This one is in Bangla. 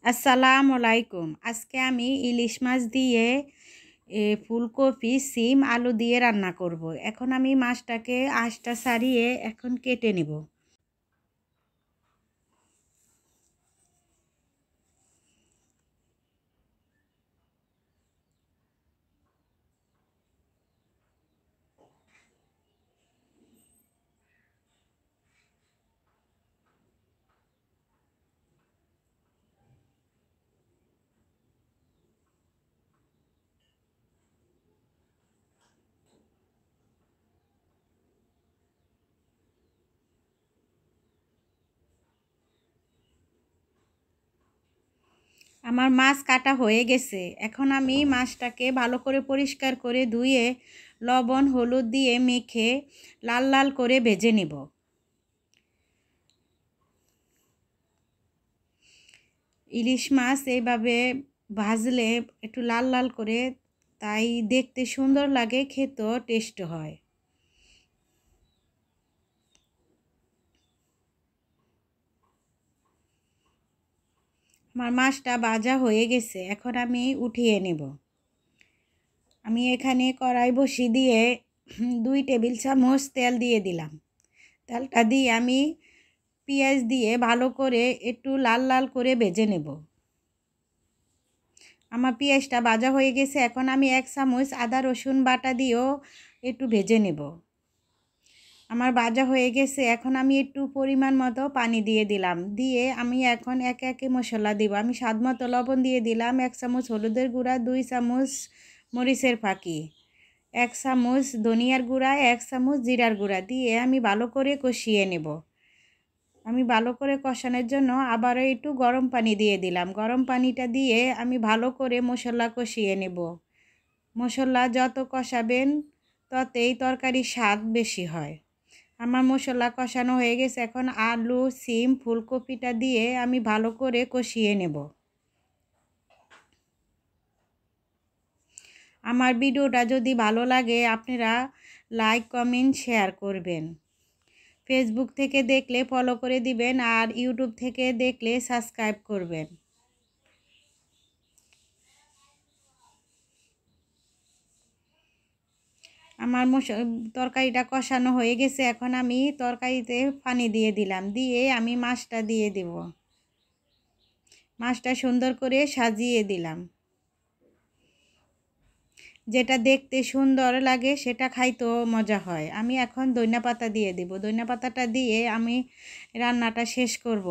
আসসালামু আলাইকুম। আজকে আমি ইলিশ মাছ দিয়ে ফুলকপি, সিম, আলু দিয়ে রান্না করব। এখন আমি মাছটাকে আঁশটা ছাড়িয়ে এখন কেটে নেব। আমার মাছ কাটা হয়ে গেছে। এখন আমি মাছটাকে ভালো করে পরিষ্কার করে ধুয়ে লবণ হলুদ দিয়ে মেখে লাল লাল করে ভেজে নেব। ইলিশ মাছ এইভাবে ভাজলে একটু লাল লাল করে, তাই দেখতে সুন্দর লাগে, খেতেও টেস্ট হয়। আমার মাছটা ভাজা হয়ে গেছে, এখন আমি উঠিয়ে নেব। আমি এখানে কড়াই বসিয়ে দিয়ে 2 টেবিল চামচ তেল দিয়ে দিলাম। তেলটা দিয়ে আমি পেঁয়াজ দিয়ে ভালো করে একটু লাল লাল করে ভেজে নেব। আমার পেঁয়াজটা ভাজা হয়ে গেছে, এখন আমি 1 চামচ আদা রসুন বাটা দিয়েও একটু ভেজে নেব। আমার ভাজা হয়ে গেছে, এখন আমি একটু পরিমাণ মতো পানি দিয়ে দিলাম। দিয়ে আমি এখন একে একে মশলা দিব। আমি স্বাদ মতো লবণ দিয়ে দিলাম, 1 চামচ হলুদের গুঁড়া, 2 চামচ মরিচের ফাঁকি, 1 চামচ ধনিয়ার গুঁড়া, 1 চামচ জিরার গুঁড়া দিয়ে আমি ভালো করে কষিয়ে নেব। আমি ভালো করে কষানোর জন্য আবারও একটু গরম পানি দিয়ে দিলাম। গরম পানিটা দিয়ে আমি ভালো করে মশলা কষিয়ে নেব। মশলা যত কষাবেন ততই তরকারির স্বাদ বেশি হয়। আমার মশলা কষানো হয়ে গেছে, এখন আলু, সিম, ফুলকপিটা দিয়ে আমি ভালো করে কষিয়ে নেব। আমার ভিডিওটা যদি ভালো লাগে আপনারা লাইক, কমেন্ট, শেয়ার করবেন। ফেসবুক থেকে দেখলে ফলো করে দিবেন, আর ইউটিউব থেকে দেখলে সাবস্ক্রাইব করবেন। আমার তরকারিটা কষানো হয়ে গেছে, এখন আমি তরকারিতে পানি দিয়ে দিলাম। দিয়ে আমি মাছটা দিয়ে দেব। মাছটা সুন্দর করে সাজিয়ে দিলাম। যেটা দেখতে সুন্দর লাগে সেটা খাইতেও মজা হয়। আমি এখন ধনিয়া পাতা দিয়ে দেব। ধনিয়া পাতাটা দিয়ে আমি রান্নাটা শেষ করব।